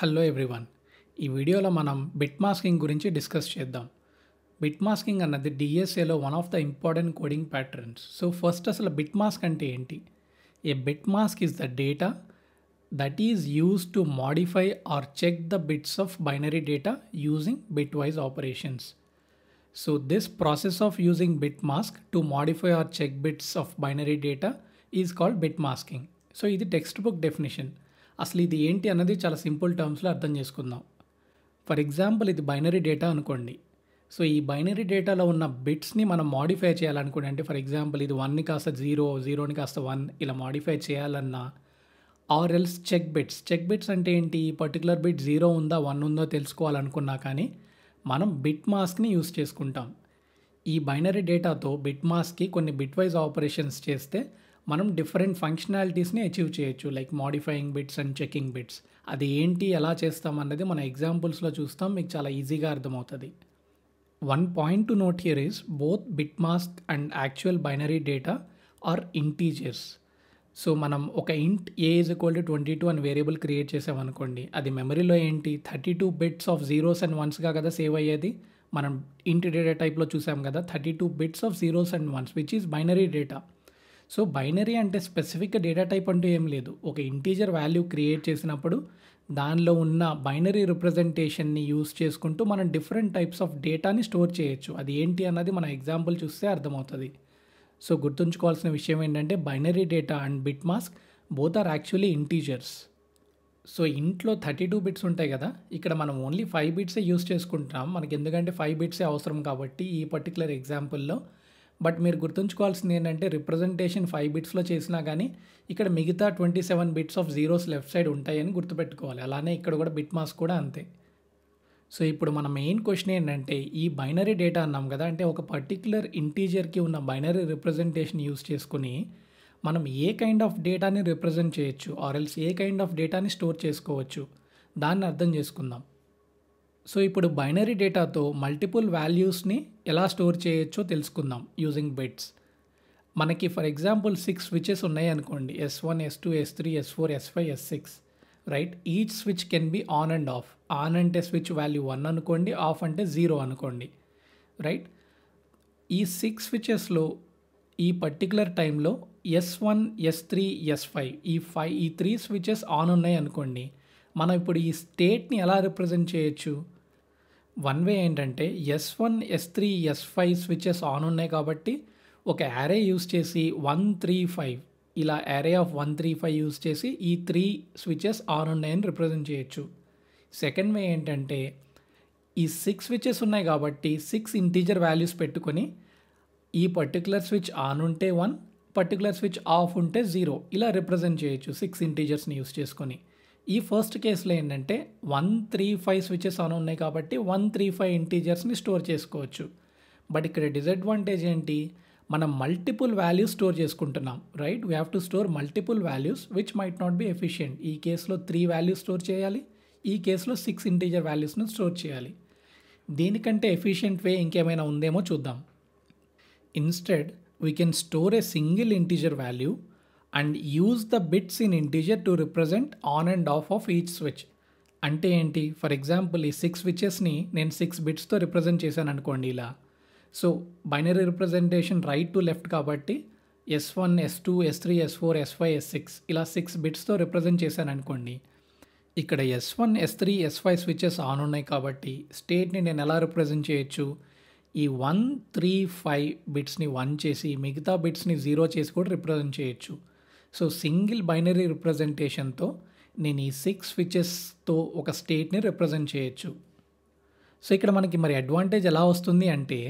Hello everyone. ఈ వీడియోలో మనం బిట్ మాస్కింగ్ గురించి డిస్కస్ చేద్దాం. బిట్ మాస్కింగ్ అన్నది డిఎస్ఏలో one of the important coding patterns. So first అసలు బిట్ మాస్క్ అంటే ఏంటి? A bit mask is the data that is used to modify or check the bits of binary data using bit wise operations. So this process of using bit mask to modify or check bits of binary data is called bit masking. So ఇది text book definition. అసలు ఇది ఏంటి అన్నది చాలా simple టర్మ్స్లో అర్థం చేసుకుందాం. For example ఇది binary data అనుకోండి. సో ఈ బైనరీ డేటాలో ఉన్న బిట్స్ని మనం మాడిఫై చేయాలనుకోండి, అంటే ఫర్ ఎగ్జాంపుల్ ఇది 1ని కాస్త 0, 0ని కాస్త 1 ఇలా మాడిఫై చేయాలన్నా, ఆర్ ఎల్స్ చెక్ బిట్స్ అంటే ఏంటి? ఈ పర్టికులర్ బిట్ 0 ఉందా 1 ఉందో తెలుసుకోవాలనుకున్నా కానీ మనం బిట్ మాస్క్ని యూస్ చేసుకుంటాం. ఈ బైనరీ డేటాతో బిట్ మాస్క్కి కొన్ని బిట్ వైజ్ ఆపరేషన్స్ చేస్తే మనం డిఫరెంట్ ఫంక్షనాలిటీస్ని అచీవ్ చేయొచ్చు, like modifying bits and checking bits. అది ఏంటి, ఎలా చేస్తాం అన్నది మన ఎగ్జాంపుల్స్లో చూస్తాం, మీకు చాలా ఈజీగా అర్థమవుతుంది. One point to note here is both bit mask and actual binary data are integers. So మనం ఒక ఇంట్ ఏ ఈజ్ ఈక్వల్ టు 22 అని వేరియబుల్ క్రియేట్ చేసామనుకోండి, అది మెమరీలో ఏంటి 32 బిట్స్ ఆఫ్ జీరోస్ అండ్ వన్స్గా కదా సేవ్ అయ్యేది. మనం ఇంట్ డేటా టైప్లో చూసాం కదా, 32 bits of zeros and ones which is binary data. So binary అంటే స్పెసిఫిక్ డేటా టైప్ అంటూ ఏం లేదు. ఒక ఇంటీజర్ వాల్యూ క్రియేట్ చేసినప్పుడు దానిలో ఉన్న బైనరీ రిప్రజెంటేషన్ని యూస్ చేసుకుంటూ మనం డిఫరెంట్ టైప్స్ ఆఫ్ డేటాని స్టోర్ చేయొచ్చు. అది ఏంటి అన్నది మన ఎగ్జాంపుల్ చూస్తే అర్థమవుతుంది. సో గుర్తుంచుకోవాల్సిన విషయం ఏంటంటే binary data and bit mask both are actually integers. So ఇంట్లో 32 బిట్స్ ఉంటాయి కదా, ఇక్కడ మనం ఓన్లీ 5 బిట్సే యూస్ చేసుకుంటాం, మనకి ఎందుకంటే 5 బిట్సే అవసరం కాబట్టి ఈ పర్టికులర్ ఎగ్జాంపుల్లో. బట్ మీరు గుర్తుంచుకోవాల్సింది ఏంటంటే రిప్రజెంటేషన్ 5 బిట్స్లో చేసినా కానీ ఇక్కడ మిగతా 27 bits of zeros left side ఉంటాయని గుర్తుపెట్టుకోవాలి. అలానే ఇక్కడ కూడా బిట్ మాస్క్ కూడా అంతే. సో ఇప్పుడు మన మెయిన్ క్వశ్చన్ ఏంటంటే, ఈ బైనరీ డేటా అన్నాం కదా, అంటే ఒక పర్టిక్యులర్ ఇంటీజర్కి ఉన్న బైనరీ రిప్రజెంటేషన్ యూస్ చేసుకుని మనం ఏ కైండ్ ఆఫ్ డేటాని రిప్రజెంట్ చేయొచ్చు or else A kind of డేటాని స్టోర్ చేసుకోవచ్చు, దాన్ని అర్థం చేసుకుందాం. సో ఇప్పుడు బైనరీ డేటాతో మల్టిపుల్ వాల్యూస్ని ఎలా స్టోర్ చేయొచ్చో తెలుసుకుందాం యూజింగ్ బిట్స్. మనకి ఫర్ ఎగ్జాంపుల్ 6 స్విచెస్ ఉన్నాయి అనుకోండి, S1, S2, S3, S4, S5, S6, right. Each switch can be on and of. On అంటే స్విచ్ వాల్యూ 1 అనుకోండి, ఆఫ్ అంటే 0 అనుకోండి, రైట్. ఈ 6 స్విచెస్లో ఈ పర్టికులర్ టైంలో S1, S3, S5 ఈ 3 స్విచెస్ ఆన్ ఉన్నాయి అనుకోండి, మనం ఇప్పుడు ఈ స్టేట్ని ఎలా రిప్రజెంట్ చేయొచ్చు? వన్ వే ఏంటంటే S1, S3, S5 switches on ఉన్నాయి కాబట్టి ఒక యారే యూస్ చేసి 1, 3, 5 ఇలా యారే ఆఫ్ 1, 3, 5 యూస్ చేసి ఈ 3 స్విచెస్ ఆన్ ఉన్నాయని రిప్రజెంట్ చేయొచ్చు. సెకండ్ వే ఏంటంటే ఈ 6 స్విచెస్ ఉన్నాయి కాబట్టి 6 ఇంటీజర్ వాల్యూస్ పెట్టుకొని ఈ పర్టికులర్ స్విచ్ ఆన్ ఉంటే 1, పర్టికులర్ స్విచ్ ఆఫ్ ఉంటే 0 ఇలా రిప్రజెంట్ చేయొచ్చు 6 ఇంటీజర్స్ని యూస్ చేసుకొని. ఈ ఫస్ట్ కేసులో ఏంటంటే 1, 3, 5 స్విచెస్ ఆన్ ఉన్నాయి కాబట్టి 1, 3, 5 ఇంటీజర్స్ని స్టోర్ చేసుకోవచ్చు. బట్ ఇక్కడ డిసడ్వాంటేజ్ ఏంటి? మనం మల్టిపుల్ వాల్యూస్ స్టోర్ చేసుకుంటున్నాం, right. We have to store multiple values which might not be efficient. ఈ కేసులో 3 వాల్యూస్ స్టోర్ చేయాలి, ఈ కేసులో 6 ఇంటీజర్ వాల్యూస్ను స్టోర్ చేయాలి. దీనికంటే ఎఫిషియెంట్ వే ఇంకేమైనా ఉందేమో చూద్దాం. Instead we can store a single integer value and use the bits in integer to represent on and of of each switch. అంటే ఏంటి? ఫర్ ఎగ్జాంపుల్ ఈ 6 స్విచెస్ని నేను 6 బిట్స్తో రిప్రజెంట్ చేశాను అనుకోండి ఇలా. So binary representation right to left కాబట్టి S1, S2, S3, S4, S5, S6 ఇలా 6 బిట్స్తో represent చేశాను అనుకోండి. ఇక్కడ S1, S3, S5 switches on ఉన్నాయి కాబట్టి స్టేట్ని నేను ఎలా రిప్రజెంట్ చేయొచ్చు? ఈ 1, 3, 5 బిట్స్ని 1 చేసి మిగతా బిట్స్ని 0 చేసి కూడా రిప్రజెంట్ చేయొచ్చు. సో సింగిల్ బైనరీ రిప్రజెంటేషన్తో నేను ఈ 6 స్విచెస్తో ఒక స్టేట్ని రిప్రజెంట్ చేయొచ్చు. సో ఇక్కడ మనకి మరి అడ్వాంటేజ్ ఎలా వస్తుంది అంటే,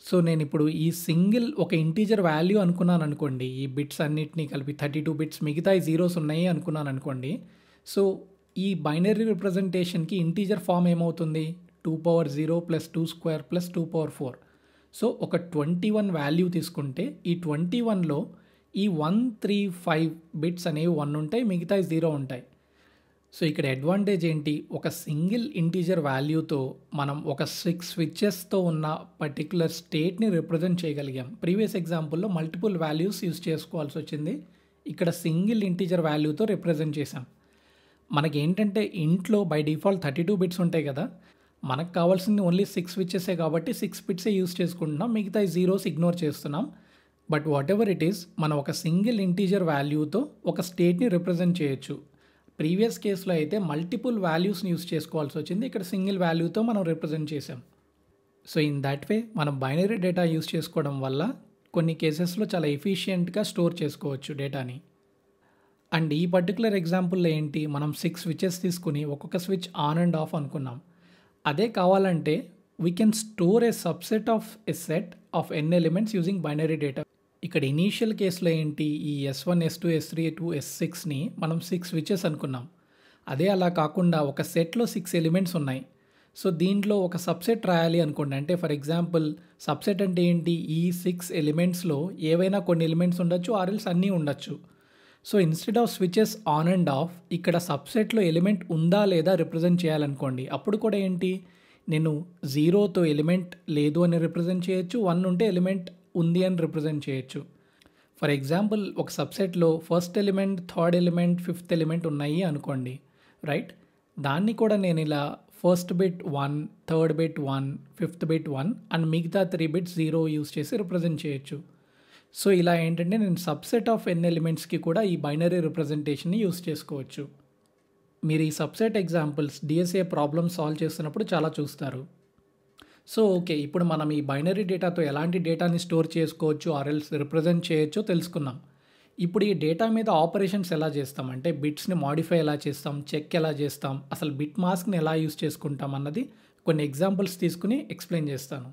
సో నేను ఇప్పుడు ఈ సింగిల్ ఒక ఇంటీజర్ వాల్యూ అనుకున్నాను అనుకోండి, ఈ బిట్స్ అన్నిటినీ కలిపి 32 బిట్స్ మిగతా ఈ జీరోస్ ఉన్నాయి అనుకున్నాను అనుకోండి. సో ఈ బైనరీ రిప్రజెంటేషన్కి ఇంటీజర్ ఫామ్ ఏమవుతుంది? 2 power 0 plus 2 square plus 2 power 4. So ఒక 21 వాల్యూ తీసుకుంటే ఈ 21లో ఈ 1, 3, 5 బిట్స్ అనేవి 1 ఉంటాయి, మిగతా 0 ఉంటాయి. సో ఇక్కడ అడ్వాంటేజ్ ఏంటి? ఒక సింగిల్ ఇంటీజర్ వాల్యూతో మనం ఒక 6 స్విచెస్తో ఉన్న పర్టికులర్ స్టేట్ని రిప్రజెంట్ చేయగలిగాం. ప్రీవియస్ ఎగ్జాంపుల్లో మల్టిపుల్ వాల్యూస్ యూస్ చేసుకోవాల్సి వచ్చింది, ఇక్కడ సింగిల్ ఇంటీజర్ వాల్యూతో రిప్రజెంట్ చేసాం. మనకేంటంటే ఇంట్లో బై డిఫాల్ట్ 32 బిట్స్ ఉంటాయి కదా! మనకు కావాల్సింది ఓన్లీ 6 స్విచెసే కాబట్టి 6 బిట్సే యూజ్ చేసుకుంటున్నాం. మిగతాయి జీరోస్ ఇగ్నోర్ చేస్తున్నాం. బట్ వాటెవర్ ఇట్ ఈస్ మనం ఒక సింగిల్ ఇంటీజర్ వాల్యూతో ఒక స్టేట్‌ని రిప్రజెంట్ చేయొచ్చు. ప్రీవియస్ కేస్‌లో అయితే మల్టిపుల్ వాల్యూస్‌ని యూజ్ చేసుకోవాల్సి వచ్చింది. ఇక్కడ సింగిల్ వాల్యూతో మనం రిప్రజెంట్ చేసాం. సో ఇన్ థాట్ వే మనం బైనరీ డేటా యూజ్ చేసుకోవడం వల్ల కొన్ని కేసెస్‌లో చాలా ఎఫిషియెంట్‌గా స్టోర్ చేసుకోవచ్చు డేటాని. అండ్ ఈ పర్టిక్యులర్ ఎగ్జాంపుల్‌లో ఏంటి మనం 6 స్విచెస్ తీసుకొని ఒక్కొక్క స్విచ్ ఆన్ అండ్ ఆఫ్ అనుకున్నాం. అదే కావాలంటే we can store a subset of a set of n elements using binary data. ఇక్కడ ఇనీషియల్ కేస్‌లో ఏంటి ఈ S1, S2, S3, S6ని మనం 6 స్విచెస్ అనుకున్నాం. అదే అలా కాకుండా ఒక సెట్‌లో 6 ఎలిమెంట్స్ ఉన్నాయి. సో దీంట్లో ఒక సబ్సెట్ రాయాలి అనుకోండి. అంటే ఫర్ ఎగ్జాంపుల్ సబ్సెట్ అంటే ఏంటి ఈ 6 ఎలిమెంట్స్‌లో ఏవైనా కొన్ని ఎలిమెంట్స్ ఉండొచ్చు ఆర్ ఎల్స్ అన్నీ ఉండొచ్చు. So instead of switches on and of ఇక్కడ సబ్సెట్‌లో ఎలిమెంట్ ఉందా లేదా రిప్రజెంట్ చేయాలనుకోండి. అప్పుడు కూడా ఏంటి నేను 0తో ఎలిమెంట్ లేదు అని రిప్రజెంట్ చేయొచ్చు. 1 ఉంటే ఎలిమెంట్ ఉంది అని రిప్రజెంట్ చేయొచ్చు. ఫర్ ఎగ్జాంపుల్ ఒక సబ్సెట్లో first element, third element, fifth element ఉన్నాయి అనుకోండి. రైట్? దాన్ని కూడా నేను ఇలా first bit 1, third bit 1, fifth bit 1 and మిగతా 3 బిట్స్ 0 యూజ్ చేసి రిప్రజెంట్ చేయొచ్చు. సో ఇలా ఏంటంటే నేను సబ్సెట్ ఆఫ్ n ఎలిమెంట్స్‌కి కూడా ఈ బైనరీ రిప్రజెంటేషన్‌ని యూజ్ చేసుకోవచ్చు. మీరు ఈ subset examples DSA problem solve చేస్తున్నప్పుడు చాలా చూస్తారు. సో ఓకే, ఇప్పుడు మనం ఈ బైనరీ డేటాతో ఎలాంటి డేటాని స్టోర్ చేసుకోవచ్చు ఆర్ ఎల్స్ రిప్రజెంట్ చేయొచ్చో తెలుసుకున్నాం. ఇప్పుడు ఈ డేటా మీద ఆపరేషన్స్ ఎలా చేస్తాం అంటే బిట్స్ని మాడిఫై ఎలా చేస్తాం, చెక్ ఎలా చేస్తాం, అసలు బిట్ మాస్క్ని ఎలా యూజ్ చేసుకుంటాం అన్నది కొన్ని ఎగ్జాంపుల్స్ తీసుకుని ఎక్స్ప్లెయిన్ చేస్తాను.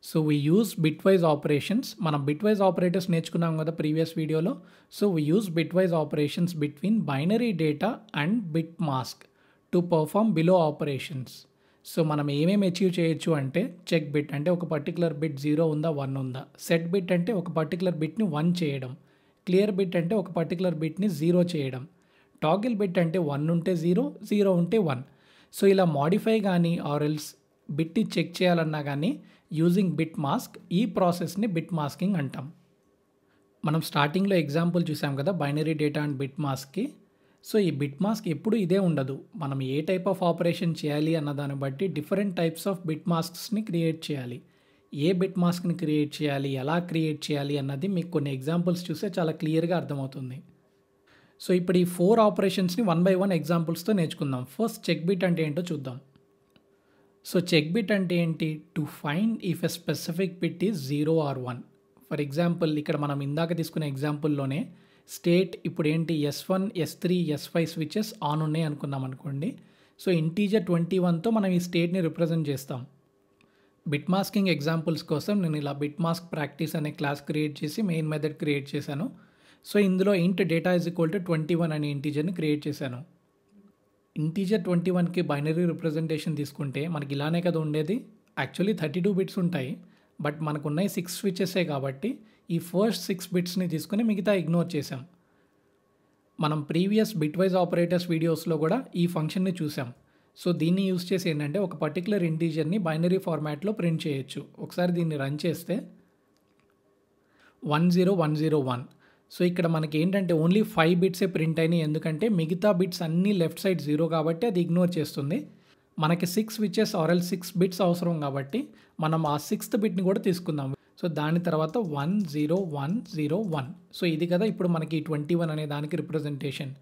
So we use bit wise operations. మనం బిట్ వైజ్ ఆపరేటర్స్ నేర్చుకున్నాం కదా ప్రీవియస్ వీడియోలో. So we use bit wise operations between binary data and bit mask to perform below operations. So మనం ఏమేమి అచీవ్ చేయొచ్చు అంటే చెక్ బిట్ అంటే ఒక పర్టికులర్ బిట్ 0 ఉందా 1 ఉందా, సెట్ బిట్ అంటే ఒక పర్టికులర్ బిట్ని 1 చేయడం, క్లియర్ బిట్ అంటే ఒక పర్టికులర్ బిట్ని 0 చేయడం, టాగిల్ బిట్ అంటే 1 ఉంటే 0, 0 ఉంటే 1. సో ఇలా మాడిఫై కానీ ఆర్ ఎల్స్ బిట్ని చెక్ చేయాలన్నా కానీ యూజింగ్ బిట్ మాస్క్, ఈ ప్రాసెస్ని బిట్ మాస్కింగ్ అంటాం. మనం స్టార్టింగ్లో ఎగ్జాంపుల్ చూసాం కదా బైనరీ డేటా అండ్ బిట్ మాస్క్కి. సో ఈ బిట్ మాస్క్ ఎప్పుడు ఇదే ఉండదు. మనం ఏ టైప్ ఆఫ్ ఆపరేషన్ చేయాలి అన్న దాన్ని బట్టి డిఫరెంట్ టైప్స్ ఆఫ్ బిట్ మాస్క్స్ని క్రియేట్ చేయాలి. ఏ బిట్ మాస్క్ని క్రియేట్ చేయాలి, ఎలా క్రియేట్ చేయాలి అన్నది మీకు కొన్ని ఎగ్జాంపుల్స్ చూస్తే చాలా క్లియర్గా అర్థమవుతుంది. సో ఇప్పుడు ఈ 4 ఆపరేషన్స్ని 1 by 1 ఎగ్జాంపుల్స్తో నేర్చుకుందాం. ఫస్ట్ చెక్ బిట్ అంటే ఏంటో చూద్దాం. సో చెక్ బిట్ అంటే ఏంటి? To find if a specific bit is 0 or 1. For example ఇక్కడ మనం ఇందాక తీసుకునే ఎగ్జాంపుల్లోనే స్టేట్ ఇప్పుడు ఏంటి S1, S3, S5 switches on ఉన్నాయి అనుకున్నాం అనుకోండి. సో ఇంటీజర్ 21తో మనం ఈ స్టేట్ని రిప్రజెంట్ చేస్తాం. బిట్ మాస్కింగ్ ఎగ్జాంపుల్స్ కోసం నేను ఇలా బిట్ మాస్క్ ప్రాక్టీస్ అనే క్లాస్ క్రియేట్ చేసి మెయిన్ మెథడ్ క్రియేట్ చేశాను. సో ఇందులో ఇంట్ డేటా ఈజ్ ఈక్వల్ టు 21 అనే ఇంటీజర్ని క్రియేట్ చేశాను. ఇంటీజర్ 21కి బైనరీ రిప్రజెంటేషన్ తీసుకుంటే మనకి ఇలానే కదా ఉండేది. యాక్చువల్లీ 32 బిట్స్ ఉంటాయి, బట్ మనకున్నాయి 6 స్విచెసే కాబట్టి ఈ ఫస్ట్ 6 బిట్స్ని తీసుకుని మిగతా ఇగ్నోర్ చేసాం. మనం ప్రీవియస్ బిట్ వైజ్ ఆపరేటర్స్ వీడియోస్లో కూడా ఈ ఫంక్షన్ని చూసాం. సో దీన్ని యూజ్ చేసి ఏంటంటే ఒక పర్టికులర్ ఇంటీజర్ని బైనరీ ఫార్మాట్లో ప్రింట్ చేయొచ్చు. ఒకసారి దీన్ని రన్ చేస్తే 10101. సో ఇక్కడ మనకి ఏంటంటే ఓన్లీ 5 బిట్సే ప్రింట్ అయినాయి, ఎందుకంటే మిగతా బిట్స్ అన్నీ లెఫ్ట్ సైడ్ 0 కాబట్టి అది ఇగ్నోర్ చేస్తుంది. మనకి 6 స్విచెస్ ఆర్ ఎల్ 6 బిట్స్ అవసరం కాబట్టి మనం ఆ 6th బిట్ని కూడా తీసుకుందాం. సో దాని తర్వాత 10101. సో ఇది కదా ఇప్పుడు మనకి 21 అనే దానికి రిప్రజెంటేషన్.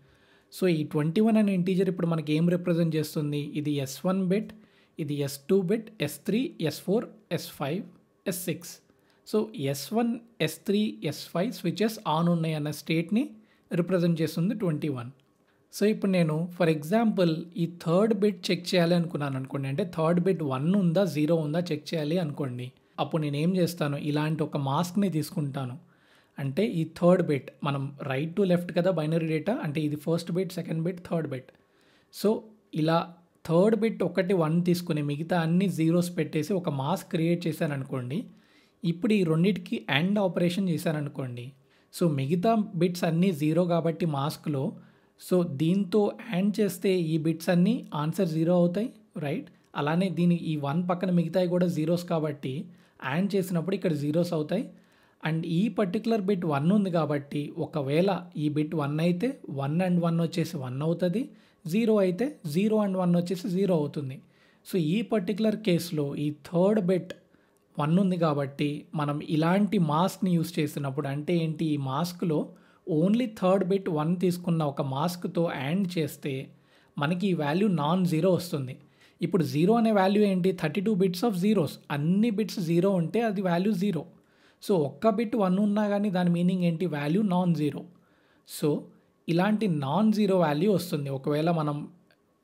సో ఈ 21 అనే ఇంటీజర్ ఇప్పుడు మనకి ఏం రిప్రజెంట్ చేస్తుంది? ఇది S1 బిట్, ఇది S2 bit, S3, S4, S5, S6. So S1, S3, S5 switches on ఉన్నాయి అన్న స్టేట్ని రిప్రజెంట్ చేస్తుంది 21. సో ఇప్పుడు నేను ఫర్ ఎగ్జాంపుల్ ఈ థర్డ్ బిట్ చెక్ చేయాలి అనుకున్నాను అనుకోండి. అంటే థర్డ్ బిట్ 1 ఉందా 0 ఉందా చెక్ చేయాలి అనుకోండి. అప్పుడు నేను ఏం చేస్తాను, ఇలాంటి ఒక మాస్క్ని తీసుకుంటాను. అంటే ఈ థర్డ్ బిట్ మనం రైట్ టు లెఫ్ట్ కదా బైనరీ డేటా, అంటే ఇది first bit, second bit, third bit. So ఇలా థర్డ్ బిట్ ఒకటి 1 తీసుకుని మిగతా అన్ని జీరోస్ పెట్టేసి ఒక మాస్క్ క్రియేట్ చేశాను అనుకోండి. ఇప్పుడు ఈ రెండింటికి అండ్ ఆపరేషన్ చేశాను అనుకోండి. సో మిగతా బిట్స్ అన్నీ 0 కాబట్టి మాస్క్లో, సో దీంతో యాడ్ చేస్తే ఈ బిట్స్ అన్నీ ఆన్సర్ 0 అవుతాయి, రైట్? అలానే దీని ఈ 1 పక్కన మిగతాయి కూడా జీరోస్ కాబట్టి యాడ్ చేసినప్పుడు ఇక్కడ జీరోస్ అవుతాయి. అండ్ ఈ పర్టికులర్ బిట్ 1 ఉంది కాబట్టి ఒకవేళ ఈ బిట్ 1 అయితే 1 and 1 వచ్చేసి 1 అవుతుంది, జీరో అయితే 0 అండ్ 1 వచ్చేసి 0 అవుతుంది. సో ఈ పర్టికులర్ కేస్లో ఈ థర్డ్ బిట్ 1 ఉంది కాబట్టి మనం ఇలాంటి మాస్క్ని యూస్ చేసినప్పుడు అంటే ఏంటి, ఈ మాస్క్లో ఓన్లీ థర్డ్ బిట్ 1 తీసుకున్న ఒక మాస్క్తో యాడ్ చేస్తే మనకి ఈ వాల్యూ నాన్ జీరో వస్తుంది. ఇప్పుడు జీరో అనే వాల్యూ ఏంటి, 32 బిట్స్ ఆఫ్ జీరోస్, అన్ని బిట్స్ జీరో ఉంటే అది వాల్యూ జీరో. సో ఒక్క బిట్ 1 ఉన్నా కానీ దాని మీనింగ్ ఏంటి, వాల్యూ నాన్ జీరో. సో ఇలాంటి నాన్ జీరో వాల్యూ వస్తుంది ఒకవేళ మనం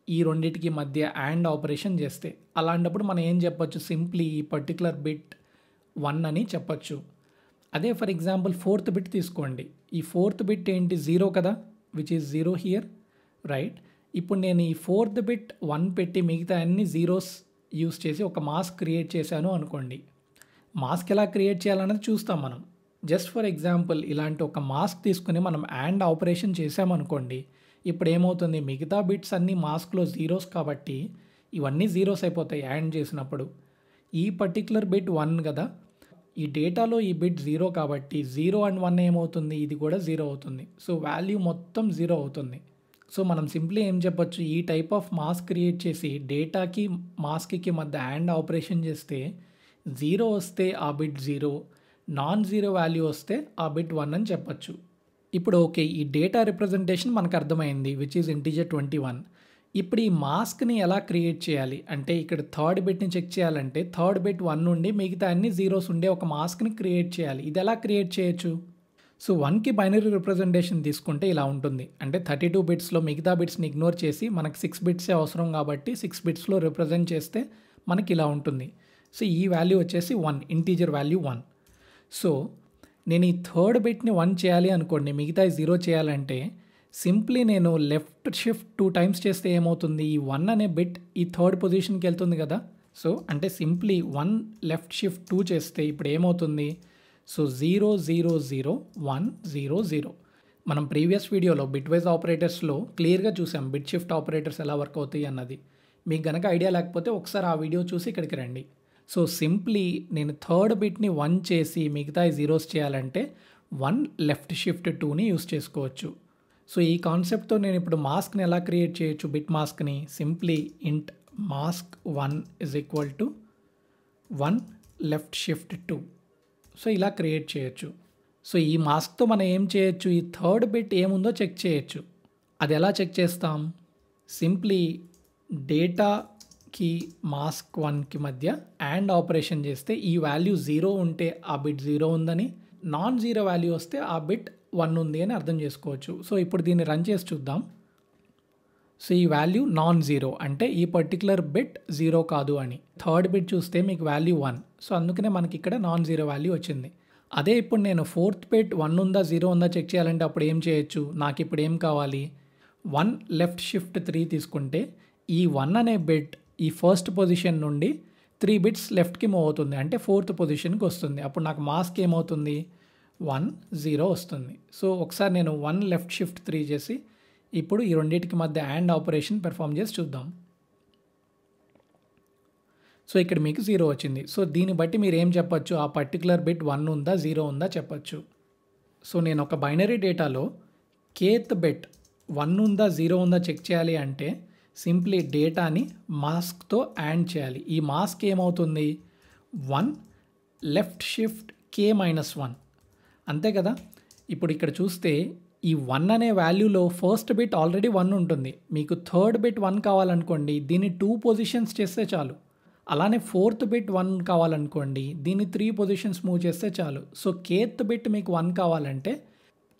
ఈ రెండింటికి మధ్య అండ్ ఆపరేషన్ చేస్తే. అలాంటప్పుడు మనం ఏం చెప్పొచ్చు, సింప్లీ ఈ పర్టికులర్ బిట్ 1 అని చెప్పొచ్చు. అదే ఫర్ ఎగ్జాంపుల్ ఫోర్త్ బిట్ తీసుకోండి. ఈ ఫోర్త్ బిట్ ఏంటి, జీరో కదా, which is zero here, right. ఇప్పుడు నేను ఈ ఫోర్త్ బిట్ 1 పెట్టి మిగతా అన్ని జీరోస్ యూస్ చేసి ఒక మాస్క్ క్రియేట్ చేశాను అనుకోండి. మాస్క్ ఎలా క్రియేట్ చేయాలన్నది చూస్తాం మనం. జస్ట్ ఫర్ ఎగ్జాంపుల్ ఇలాంటి ఒక మాస్క్ తీసుకుని మనం అండ్ ఆపరేషన్ చేసామనుకోండి. ఇప్పుడు ఏమవుతుంది, మిగతా బిట్స్ అన్నీ మాస్క్లో జీరోస్ కాబట్టి ఇవన్నీ జీరోస్ అయిపోతాయి యాడ్ చేసినప్పుడు. ఈ పర్టికులర్ బిట్ 1 కదా, ఈ డేటాలో ఈ బిట్ 0 కాబట్టి 0 అండ్ 1 ఏమవుతుంది, ఇది కూడా 0 అవుతుంది. సో వాల్యూ మొత్తం 0 అవుతుంది. సో మనం సింప్లీ ఏం చెప్పొచ్చు, ఈ టైప్ ఆఫ్ మాస్క్ క్రియేట్ చేసి డేటాకి మాస్క్కి మధ్య అండ్ ఆపరేషన్ చేస్తే 0 వస్తే ఆ బిట్ 0, నాన్ జీరో వాల్యూ వస్తే ఆ బిట్ 1 అని చెప్పొచ్చు. ఇప్పుడు ఓకే, ఈ డేటా రిప్రజెంటేషన్ మనకు అర్థమైంది, విచ్ ఈజ్ ఇంటీజర్ 21. ఇప్పుడు ఈ మాస్క్ని ఎలా క్రియేట్ చేయాలి అంటే, ఇక్కడ థర్డ్ బిట్ని చెక్ చేయాలంటే థర్డ్ బిట్ 1 నుండి మిగతా అన్ని జీరోస్ ఉండే ఒక మాస్క్ని క్రియేట్ చేయాలి. ఇది ఎలా క్రియేట్ చేయొచ్చు, సో 1కి బైనరీ రిప్రజెంటేషన్ తీసుకుంటే ఇలా ఉంటుంది. అంటే 32 బిట్స్లో మిగతా బిట్స్ని ఇగ్నోర్ చేసి మనకు 6 బిట్సే అవసరం కాబట్టి 6 బిట్స్లో రిప్రజెంట్ చేస్తే మనకి ఇలా ఉంటుంది. సో ఈ వాల్యూ వచ్చేసి 1, ఇంటీజర్ వాల్యూ 1. సో నేను ఈ థర్డ్ బిట్ని 1 చేయాలి అనుకోండి, మిగతా 0 చేయాలంటే సింప్లీ నేను లెఫ్ట్ షిఫ్ట్ 2 టైమ్స్ చేస్తే ఏమవుతుంది, ఈ 1 అనే బిట్ ఈ థర్డ్ పొజిషన్కి వెళ్తుంది కదా. సో అంటే సింప్లీ 1 లెఫ్ట్ షిఫ్ట్ 2 చేస్తే ఇప్పుడు ఏమవుతుంది, సో 0 0 0 1 0 0. మనం ప్రీవియస్ వీడియోలో బిట్ వైజ్ ఆపరేటర్స్లో క్లియర్గా చూసాం బిట్ షిఫ్ట్ ఆపరేటర్స్ ఎలా వర్క్ అవుతాయి అన్నది. మీకు గనక ఐడియా లేకపోతే ఒకసారి ఆ వీడియో చూసి ఇక్కడికి రండి. సో సింప్లీ నేను థర్డ్ బిట్ని 1 చేసి మిగతా జీరోస్ చేయాలంటే 1 లెఫ్ట్ షిఫ్ట్ 2ని యూస్ చేసుకోవచ్చు. సో ఈ కాన్సెప్ట్తో నేను ఇప్పుడు మాస్క్ని ఎలా క్రియేట్ చేయొచ్చు, బిట్ మాస్క్ని సింప్లీ ఇంట్ mask 1 is equal to 1 left shift 2. So ఇలా క్రియేట్ చేయొచ్చు. సో ఈ మాస్క్తో మనం ఏం చేయొచ్చు, ఈ థర్డ్ బిట్ ఏముందో చెక్ చేయొచ్చు. అది ఎలా చెక్ చేస్తాం, సింప్లీ డేటాకి మాస్క్ 1కి మధ్య అండ్ ఆపరేషన్ చేస్తే ఈ వాల్యూ 0 ఉంటే ఆ బిట్ 0 ఉందని, నాన్ జీరో వాల్యూ వస్తే ఆ బిట్ 1 ఉంది అని అర్థం చేసుకోవచ్చు. సో ఇప్పుడు దీన్ని రన్ చేసి చూద్దాం. సో ఈ వాల్యూ నాన్ జీరో అంటే ఈ పర్టికులర్ బిట్ 0 కాదు అని. థర్డ్ బిట్ చూస్తే మీకు వాల్యూ 1, సో అందుకనే మనకి ఇక్కడ నాన్ జీరో వాల్యూ వచ్చింది. అదే ఇప్పుడు నేను ఫోర్త్ బిట్ 1 ఉందా 0 ఉందా చెక్ చేయాలంటే అప్పుడు ఏం చేయొచ్చు, నాకు ఇప్పుడు ఏం కావాలి, 1 లెఫ్ట్ షిఫ్ట్ 3 తీసుకుంటే ఈ 1 అనే బిట్ ఈ ఫస్ట్ పొజిషన్ నుండి 3 బిట్స్ లెఫ్ట్కి మూవ్ అవుతుంది, అంటే ఫోర్త్ పొజిషన్కి వస్తుంది. అప్పుడు నాకు మాస్క్ ఏమవుతుంది, 1 0 వస్తుంది. సో ఒకసారి నేను 1 లెఫ్ట్ షిఫ్ట్ 3 చేసి ఇప్పుడు ఈ రెండింటికి మధ్య అండ్ ఆపరేషన్ పెర్ఫామ్ చేసి చూద్దాం. సో ఇక్కడ మీకు 0 వచ్చింది. సో దీన్ని బట్టి మీరు ఏం చెప్పొచ్చు, ఆ పర్టికులర్ బిట్ 1 ఉందా 0 ఉందా చెప్పచ్చు. సో నేను ఒక బైనరీ డేటాలో కేత్ బిట్ 1 ఉందా 0 ఉందా చెక్ చేయాలి అంటే సింప్లీ డేటాని మాస్క్తో యాడ్ చేయాలి. ఈ మాస్క్ ఏమవుతుంది, 1 లెఫ్ట్ షిఫ్ట్ K-1 అంతే కదా. ఇప్పుడు ఇక్కడ చూస్తే ఈ 1 అనే వాల్యూలో ఫస్ట్ బిట్ ఆల్రెడీ 1 ఉంటుంది. మీకు థర్డ్ బిట్ 1 కావాలనుకోండి, దీన్ని 2 పొజిషన్స్ చేస్తే చాలు. అలానే ఫోర్త్ బిట్ 1 కావాలనుకోండి, దీన్ని 3 పొజిషన్స్ మూవ్ చేస్తే చాలు. సో కేత్ బిట్ మీకు 1 కావాలంటే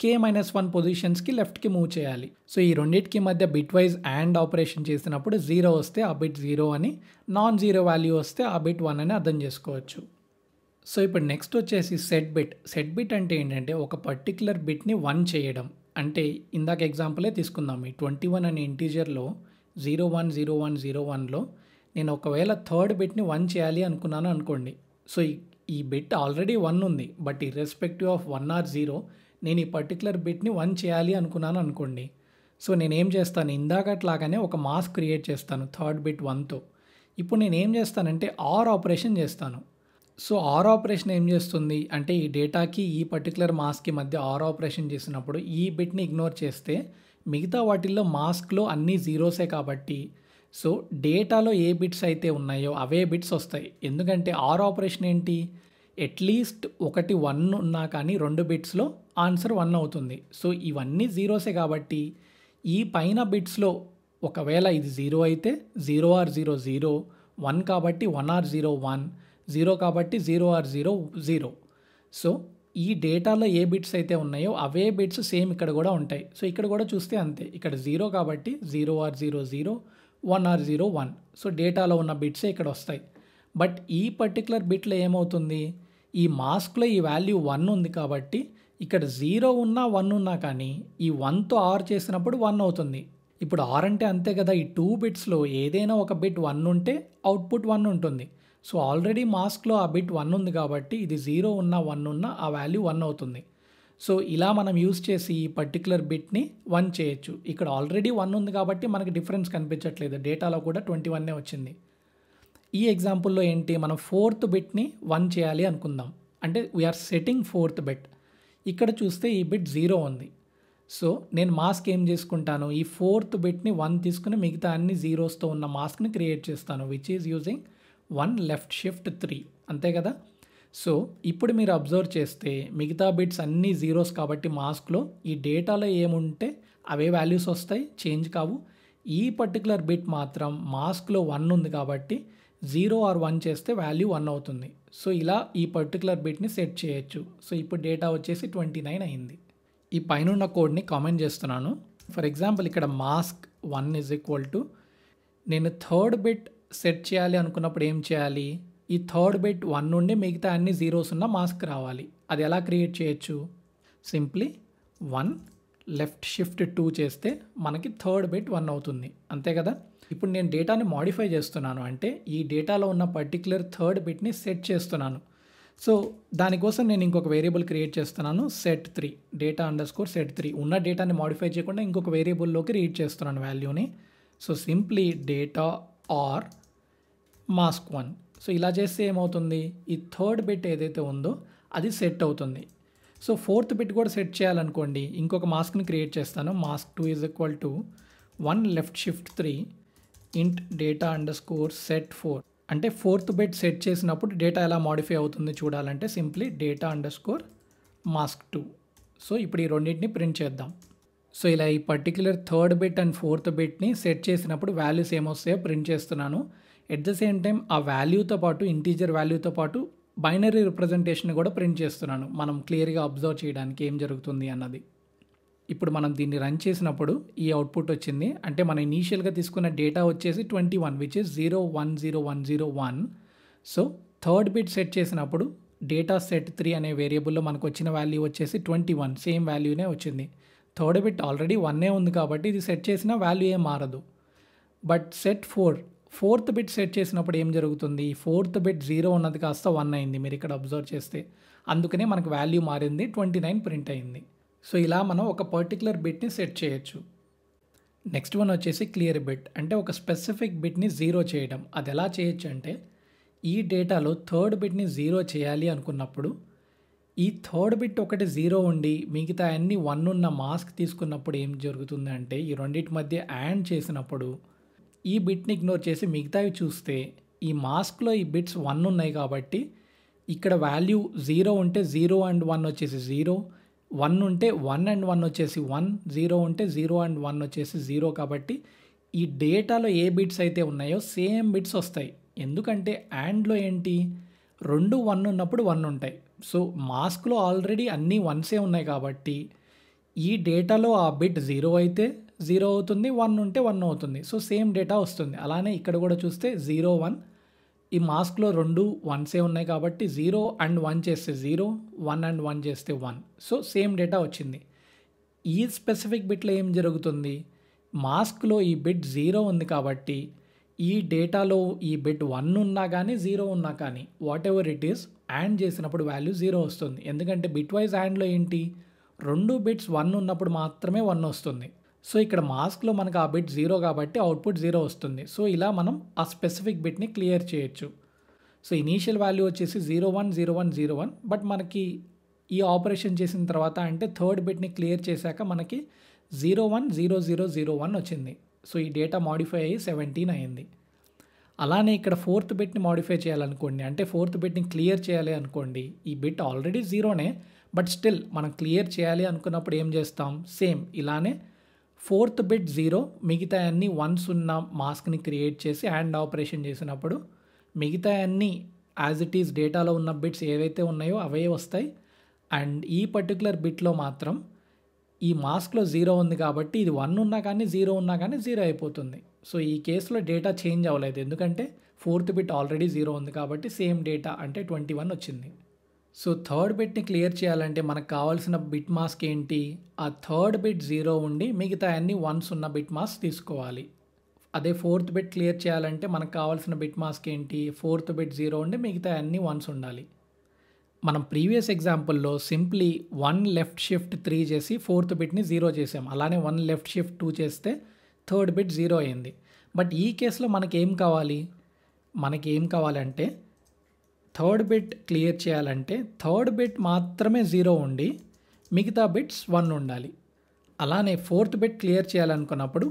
K-1 పొజిషన్స్కి లెఫ్ట్కి మూవ్ చేయాలి. సో ఈ రెండింటికి మధ్య బిట్ వైజ్ అండ్ ఆపరేషన్ చేసినప్పుడు 0 వస్తే ఆ బిట్ 0 అని, నాన్ జీరో వాల్యూ వస్తే ఆ బిట్ 1 అని అర్థం చేసుకోవచ్చు. సో ఇప్పుడు నెక్స్ట్ వచ్చేసి సెట్ బిట్. సెట్ బిట్ అంటే ఏంటంటే ఒక పర్టికులర్ బిట్ని 1 చేయడం. అంటే ఇందాక ఎగ్జాంపులే తీసుకుందాం. ఈ 21 అనే ఇంటీజర్లో 010101లో నేను ఒకవేళ థర్డ్ బిట్ని 1 చేయాలి అనుకున్నాను అనుకోండి. సో ఈ బిట్ ఆల్రెడీ 1 ఉంది, బట్ ఇర్రెస్పెక్టివ్ ఆఫ్ 1 ఆర్ 0 నేను ఈ పర్టికులర్ బిట్ని 1 చేయాలి అనుకున్నాను అనుకోండి. సో నేనేం చేస్తాను, ఇందాకట్లాగానే ఒక మాస్క్ క్రియేట్ చేస్తాను థర్డ్ బిట్ 1తో. ఇప్పుడు నేను ఏం చేస్తానంటే ఆర్ ఆపరేషన్ చేస్తాను. సో ఆర్ ఆపరేషన్ ఏం చేస్తుంది అంటే ఈ డేటాకి ఈ పర్టికులర్ మాస్క్కి మధ్య ఆర్ ఆపరేషన్ చేసినప్పుడు ఈ బిట్ని ఇగ్నోర్ చేస్తే మిగతా వాటిల్లో మాస్క్లో అన్నీ జీరోసే కాబట్టి సో డేటాలో ఏ బిట్స్ అయితే ఉన్నాయో అవే బిట్స్ వస్తాయి. ఎందుకంటే ఆర్ ఆపరేషన్ ఏంటి, అట్లీస్ట్ ఒకటి 1 ఉన్నా కానీ 2 బిట్స్లో ఆన్సర్ 1 అవుతుంది. సో ఇవన్నీ జీరోసే కాబట్టి ఈ పైన బిట్స్లో ఒకవేళ ఇది 0 అయితే 0 ఆర్ 0 0, 1 కాబట్టి 1 ఆర్ 0 1, 0 కాబట్టి 0 ఆర్ 0 0. సో ఈ డేటాలో ఏ బిట్స్ అయితే ఉన్నాయో అవే బిట్స్ సేమ్ ఇక్కడ కూడా ఉంటాయి. సో ఇక్కడ కూడా చూస్తే అంతే, ఇక్కడ 0 కాబట్టి 0 ఆర్ 0 0, 1 ఆర్ 0 1. సో డేటాలో ఉన్న బిట్సే ఇక్కడ వస్తాయి. బట్ ఈ పర్టికులర్ బిట్లో ఏమవుతుంది, ఈ మాస్క్లో ఈ వాల్యూ 1 ఉంది కాబట్టి ఇక్కడ 0 ఉన్నా 1 ఉన్నా కానీ ఈ 1తో ఆర్ చేసినప్పుడు 1 అవుతుంది. ఇప్పుడు ఆర్ అంటే అంతే కదా, ఈ 2 బిట్స్లో ఏదైనా ఒక బిట్ 1 ఉంటే అవుట్పుట్ 1 ఉంటుంది. సో ఆల్రెడీ మాస్క్లో ఆ బిట్ 1 ఉంది కాబట్టి ఇది 0 ఉన్నా 1 ఉన్నా ఆ వాల్యూ 1 అవుతుంది. సో ఇలా మనం యూజ్ చేసి ఈ పర్టికులర్ బిట్ని 1 చేయొచ్చు. ఇక్కడ ఆల్రెడీ 1 ఉంది కాబట్టి మనకి డిఫరెన్స్ కనిపించట్లేదు, డేటాలో కూడా 21 వచ్చింది. ఈ ఎగ్జాంపుల్లో ఏంటి, మనం 4th బిట్ని 1 చేయాలి అనుకుందాం. అంటే వీఆర్ సెట్టింగ్ 4th బిట్. ఇక్కడ చూస్తే ఈ బిట్ 0 ఉంది. సో నేను మాస్క్ ఏం చేసుకుంటాను, ఈ 4th బిట్ని 1 తీసుకుని మిగతా అన్ని జీరోస్తో ఉన్న మాస్క్ని క్రియేట్ చేస్తాను, which is using 1 left shift 3, అంతే కదా. సో ఇప్పుడు మీరు అబ్జర్వ్ చేస్తే మిగతా బిట్స్ అన్నీ జీరోస్ కాబట్టి మాస్క్లో ఈ డేటాలో ఏముంటే అవే వాల్యూస్ వస్తాయి, చేంజ్ కావు. ఈ పర్టికులర్ బిట్ మాత్రం మాస్క్లో 1 ఉంది కాబట్టి 0 ఆర్ 1 చేస్తే వాల్యూ 1 అవుతుంది. సో ఇలా ఈ పర్టికులర్ బిట్ని సెట్ చేయొచ్చు. సో ఇప్పుడు డేటా వచ్చేసి 29 అయింది. ఈ పైన ఉన్న కోడ్ని కామెంట్ చేస్తున్నాను. ఫర్ ఎగ్జాంపుల్ ఇక్కడ మాస్క్ 1 ఈజ్ ఈక్వల్ టు, నేను 3rd బిట్ సెట్ చేయాలి అనుకున్నప్పుడు ఏం చేయాలి, ఈ 3rd బిట్ 1 నుండి మిగతా అన్ని జీరోస్ ఉన్న మాస్క్ రావాలి. అది ఎలా క్రియేట్ చేయొచ్చు, సింప్లీ 1 లెఫ్ట్ షిఫ్ట్ 2 చేస్తే మనకి 3rd బిట్ 1 అవుతుంది, అంతే కదా. ఇప్పుడు నేను డేటాని మాడిఫై చేస్తున్నాను, అంటే ఈ డేటాలో ఉన్న పర్టికులర్ 3rd బిట్ని సెట్ చేస్తున్నాను. సో దానికోసం నేను ఇంకొక వేరియబుల్ క్రియేట్ చేస్తున్నాను, set3, డేటా అండర్స్కోర్ set3. ఉన్న డేటాని మాడిఫై చేయకుండా ఇంకొక వేరియబుల్లోకి రీడ్ చేస్తున్నాను వాల్యూని. So simply data or mask 1. So ఇలా చేస్తే ఏమవుతుంది, ఈ 3rd బిట్ ఏదైతే ఉందో అది సెట్ అవుతుంది. సో 4th బిట్ కూడా సెట్ చేయాలనుకోండి, ఇంకొక మాస్క్ని క్రియేట్ చేస్తాను, mask 2 is equal to 1 left shift 3 int data underscore set4. అంటే 4th బిట్ సెట్ చేసినప్పుడు డేటా ఎలా మాడిఫై అవుతుంది చూడాలంటే simply data underscore mask 2. So ఇప్పుడు ఈ రెండింటిని ప్రింట్ చేద్దాం. సో ఇలా ఈ particular 3rd bit and 4th బిట్ని సెట్ చేసినప్పుడు వాల్యూస్ ఏమొస్తాయో ప్రింట్ చేస్తున్నాను. ఎట్ ద సేమ్ టైం ఆ వాల్యూతో పాటు ఇంటీజర్ వాల్యూతో పాటు బైనరీ రిప్రజెంటేషన్ కూడా ప్రింట్ చేస్తున్నాను, మనం క్లియర్గా అబ్జర్వ్ చేయడానికి ఏం జరుగుతుంది అన్నది. ఇప్పుడు మనం దీన్ని రన్ చేసినప్పుడు ఈ అవుట్పుట్ వచ్చింది. అంటే మనం ఇనీషియల్గా తీసుకున్న డేటా వచ్చేసి 21, which is 010101. So 3rd bit set చేసినప్పుడు డేటా set3 అనే వేరియబుల్లో మనకు వచ్చిన వాల్యూ వచ్చేసి 21, సేమ్ వాల్యూనే వచ్చింది. 3rd బిట్ ఆల్రెడీ 1 ఉంది కాబట్టి ఇది సెట్ చేసిన వాల్యూ ఏం మారదు. But set4, 4th bit set చేసినప్పుడు ఏం జరుగుతుంది, 4th బిట్ 0 ఉన్నది కాస్త 1 అయింది, మీరు ఇక్కడ అబ్జర్వ్ చేస్తే. అందుకనే మనకు వాల్యూ మారింది, 29 ప్రింట్ అయింది. సో ఇలా మనం ఒక పర్టికులర్ బిట్ని సెట్ చేయొచ్చు. నెక్స్ట్ వన్ వచ్చేసి క్లియర్ బిట్, అంటే ఒక స్పెసిఫిక్ బిట్ని 0 చేయడం. అది ఎలా చేయొచ్చు అంటే, ఈ డేటాలో 3rd బిట్ని 0 చేయాలి అనుకున్నప్పుడు ఈ 3rd బిట్ ఒకటి 0 ఉండి మిగతా అన్ని 1 ఉన్న మాస్క్ తీసుకున్నప్పుడు ఏం జరుగుతుంది అంటే, ఈ రెండింటి మధ్య యాడ్ చేసినప్పుడు ఈ బిట్ని ఇగ్నోర్ చేసి మిగతావి చూస్తే ఈ మాస్క్లో ఈ బిట్స్ 1 ఉన్నాయి కాబట్టి ఇక్కడ వాల్యూ 0 ఉంటే 0 అండ్ 1 వచ్చేసి 0, 1 ఉంటే 1 అండ్ 1 వచ్చేసి 1, 0 ఉంటే 0 అండ్ 1 వచ్చేసి 0. కాబట్టి ఈ డేటాలో ఏ బిట్స్ అయితే ఉన్నాయో సేమ్ బిట్స్ వస్తాయి. ఎందుకంటే యాడ్లో ఏంటి, 2 1 ఉన్నప్పుడు 1 ఉంటాయి. సో మాస్క్లో ఆల్రెడీ అన్నీ 1సే ఉన్నాయి కాబట్టి ఈ డేటాలో ఆ బిట్ 0 అయితే 0 అవుతుంది, 1 ఉంటే 1 అవుతుంది. సో సేమ్ డేటా వస్తుంది. అలానే ఇక్కడ కూడా చూస్తే 0 1, ఈ మాస్క్లో 2 1సే ఉన్నాయి కాబట్టి 0 అండ్ 1 చేస్తే 0, 1 అండ్ 1 చేస్తే 1. సో సేమ్ డేటా వచ్చింది. ఈ స్పెసిఫిక్ బిట్లో ఏం జరుగుతుంది, మాస్క్లో ఈ బిట్ 0 ఉంది కాబట్టి ఈ డేటాలో ఈ బిట్ 1 ఉన్నా కానీ 0 ఉన్నా కానీ what ever it is add చేసినప్పుడు వాల్యూ 0 వస్తుంది. ఎందుకంటే బిట్ వైజ్ యాడ్లో ఏంటి, 2 బిట్స్ 1 ఉన్నప్పుడు మాత్రమే 1 వస్తుంది. సో ఇక్కడ మాస్క్లో మనకు ఆ బిట్ 0 కాబట్టి అవుట్పుట్ 0 వస్తుంది. సో ఇలా మనం ఆ స్పెసిఫిక్ బిట్ని క్లియర్ చేయొచ్చు. సో ఇనీషియల్ వాల్యూ వచ్చేసి 010101, బట్ మనకి ఈ ఆపరేషన్ చేసిన తర్వాత అంటే 3rd బిట్ని క్లియర్ చేశాక మనకి 010001 వచ్చింది. సో ఈ డేటా మాడిఫై అయ్యి 17 అయింది. అలానే ఇక్కడ ఫోర్త్ బిట్ని మాడిఫై చేయాలనుకోండి, అంటే ఫోర్త్ బిట్ని క్లియర్ చేయాలి అనుకోండి. ఈ బిట్ ఆల్రెడీ జీరోనే, బట్ స్టిల్ మనం క్లియర్ చేయాలి అనుకున్నప్పుడు ఏం చేస్తాం, సేమ్ ఇలానే ఫోర్త్ బిట్ 0, మిగతా అన్ని వన్స్ ఉన్న మాస్క్ని క్రియేట్ చేసి అండ్ ఆపరేషన్ చేసినప్పుడు మిగతా అన్ని యాజ్ ఇట్ ఈస్ డేటాలో ఉన్న బిట్స్ ఏవైతే ఉన్నాయో అవే వస్తాయి. అండ్ ఈ పర్టికులర్ బిట్లో మాత్రం ఈ మాస్క్లో 0 ఉంది కాబట్టి ఇది 1 ఉన్నా కానీ 0 ఉన్నా కానీ 0 అయిపోతుంది. సో ఈ కేసులో డేటా చేంజ్ అవ్వలేదు, ఎందుకంటే ఫోర్త్ బిట్ ఆల్రెడీ 0 ఉంది కాబట్టి సేమ్ డేటా అంటే 21 వచ్చింది. సో థర్డ్ బిట్ని క్లియర్ చేయాలంటే మనకు కావాల్సిన బిట్ మాస్క్ ఏంటి, ఆ థర్డ్ బిట్ 0 ఉండి మిగతా అన్ని వన్స్ ఉన్న బిట్ మాస్క్ తీసుకోవాలి. అదే ఫోర్త్ బిట్ క్లియర్ చేయాలంటే మనకు కావాల్సిన బిట్ మాస్క్ ఏంటి, ఫోర్త్ బిట్ 0 ఉండి మిగతా అన్ని వన్స్ ఉండాలి. మనం ప్రీవియస్ ఎగ్జాంపుల్లో సింప్లీ 1 లెఫ్ట్ షిఫ్ట్ 3 చేసి ఫోర్త్ బిట్ని 0 చేసాం. అలానే 1 లెఫ్ట్ షిఫ్ట్ 2 చేస్తే థర్డ్ బిట్ 0 అయింది. బట్ ఈ కేసులో మనకేం కావాలంటే థర్డ్ బిట్ క్లియర్ చేయాలంటే థర్డ్ బిట్ మాత్రమే 0 ఉండి మిగతా బిట్స్ 1 ఉండాలి. అలానే ఫోర్త్ బిట్ క్లియర్ చేయాలనుకున్నప్పుడు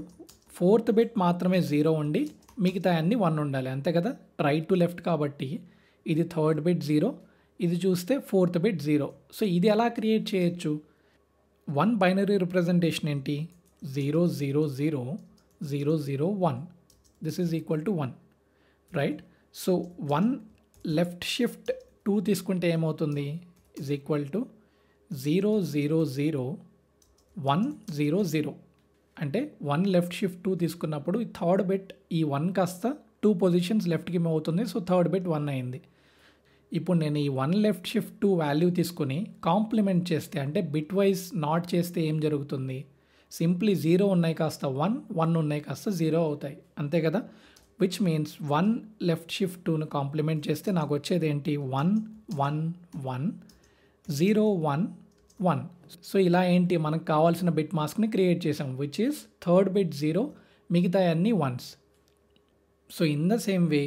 ఫోర్త్ బిట్ మాత్రమే 0 ఉండి మిగతా అన్ని 1 ఉండాలి, అంతే కదా. రైట్ టు లెఫ్ట్ కాబట్టి ఇది థర్డ్ బిట్ 0, ఇది చూస్తే ఫోర్త్ బిట్ 0. సో ఇది ఎలా క్రియేట్ చేయొచ్చు, 1 బైనరీ రిప్రజెంటేషన్ ఏంటి, 0000001, this is equal to 1, right. So 1 left shift 2 తీసుకుంటే ఏమవుతుంది, ఈజ్ ఈక్వల్ టు 0000100, అంటే 1 లెఫ్ట్ షిఫ్ట్ 2 తీసుకున్నప్పుడు ఈ థర్డ్ బిట్ ఈ 1 కాస్త 2 పొజిషన్స్ లెఫ్ట్కి మూవ్ అవుతుంది. సో థర్డ్ బిట్ 1 అయింది. ఇప్పుడు నేను ఈ 1 లెఫ్ట్ షిఫ్ట్ 2 వాల్యూ తీసుకుని కాంప్లిమెంట్ చేస్తే, అంటే బిట్ వైజ్ నాట్ చేస్తే ఏం జరుగుతుంది, సింప్లీ 0 ఉన్నాయి కాస్త 1, 1 ఉన్నాయి కాస్త 0 అవుతాయి, అంతే కదా. విచ్ మీన్స్ 1 లెఫ్ట్ షిఫ్ట్ 2ను కాంప్లిమెంట్ చేస్తే నాకు వచ్చేది ఏంటి, 1 1 1 0 1 1. సో ఇలా ఏంటి, మనకు కావాల్సిన బిట్ మాస్క్ని క్రియేట్ చేసాం, విచ్ ఈస్ థర్డ్ బిట్ 0, మిగతా అన్ని once. So in the same వే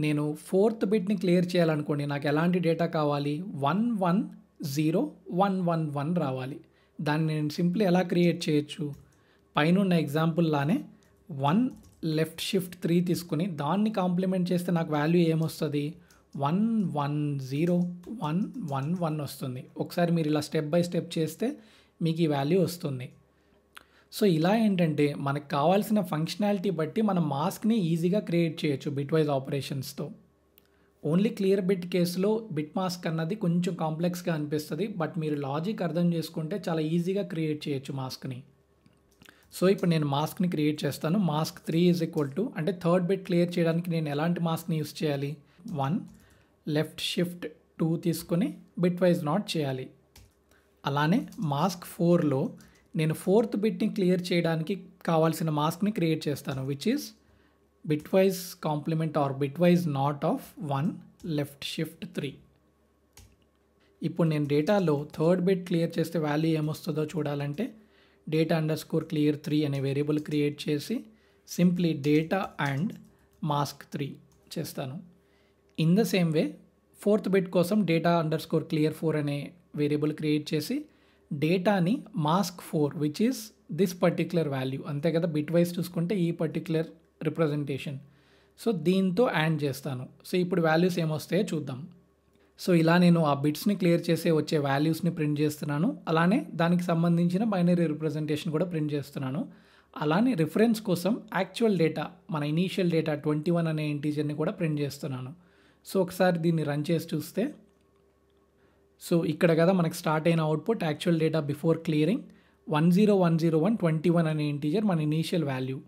నేను ఫోర్త్ బిట్ని క్లియర్ చేయాలనుకోండి, నాకు ఎలాంటి డేటా కావాలి, 1 1 0 1 1 1 రావాలి. దాన్ని నేను సింప్లీ ఎలా క్రియేట్ చేయొచ్చు, పైన ఉన్న ఎగ్జాంపుల్ లానే 1 లెఫ్ట్ షిఫ్ట్ 3 తీసుకుని దాన్ని కాంప్లిమెంట్ చేస్తే నాకు వాల్యూ ఏమొస్తుంది, 1 1 0 1 1 1 వస్తుంది. ఒకసారి మీరు ఇలా స్టెప్ బై స్టెప్ చేస్తే మీకు ఈ వాల్యూ వస్తుంది. సో ఇలా ఏంటంటే మనకు కావాల్సిన ఫంక్షనాలిటీ బట్టి మనం మాస్క్ని ఈజీగా క్రియేట్ చేయొచ్చు బిట్ వైజ్ ఆపరేషన్స్తో. ఓన్లీ క్లియర్ బిట్ కేసులో బిట్ మాస్క్ అన్నది కొంచెం కాంప్లెక్స్గా అనిపిస్తుంది, బట్ మీరు లాజిక్ అర్థం చేసుకుంటే చాలా ఈజీగా క్రియేట్ చేయొచ్చు మాస్క్ని. సో ఇప్పుడు నేను మాస్క్ని క్రియేట్ చేస్తాను. మాస్క్ 3 ఈజ్ ఈక్వల్ టు, అంటే థర్డ్ బిట్ క్లియర్ చేయడానికి నేను ఎలాంటి మాస్క్ని యూస్ చేయాలి, 1 లెఫ్ట్ షిఫ్ట్ 2 తీసుకొని బిట్ వైజ్ నాట్ చేయాలి. అలానే మాస్క్ 4లో నేను ఫోర్త్ బిట్ని క్లియర్ చేయడానికి కావాల్సిన మాస్క్ని క్రియేట్ చేస్తాను, which is bitwise complement or bitwise not of 1 left shift 3. ఇప్పుడు నేను డేటాలో థర్డ్ బిట్ క్లియర్ చేస్తే వాల్యూ ఏమొస్తుందో చూడాలంటే డేటా అండర్ స్కోర్ క్లియర్ 3 అనే వేరియబుల్ క్రియేట్ చేసి సింప్లీ డేటా అండ్ మాస్క్ 3 చేస్తాను. In the same way fourth bit కోసం డేటా అండర్ స్కోర్ క్లియర్ 4 అనే వేరియబుల్ క్రియేట్ చేసి డేటాని mask 4 which is this particular value, అంతే కదా. బిట్ వైజ్ చూసుకుంటే ఈ పర్టిక్యులర్ రిప్రజెంటేషన్, సో దీంతో యాడ్ చేస్తాను. సో ఇప్పుడు వాల్యూస్ ఏమొస్తాయో చూద్దాం. సో ఇలా నేను ఆ బిట్స్ని క్లియర్ చేసే వచ్చే వాల్యూస్ని ప్రింట్ చేస్తున్నాను. అలానే దానికి సంబంధించిన బైనరీ రిప్రజెంటేషన్ కూడా ప్రింట్ చేస్తున్నాను. అలానే రిఫరెన్స్ కోసం యాక్చువల్ డేటా, మన ఇనీషియల్ డేటా 21 అనే ఇంటీజర్ని కూడా ప్రింట్ చేస్తున్నాను. సో ఒకసారి దీన్ని రన్ చేసి చూస్తే, సో ఇక్కడ కదా మనకు స్టార్ట్ అయిన output actual data before clearing 10101 21 అనే ఇంటీజర్ మన initial value.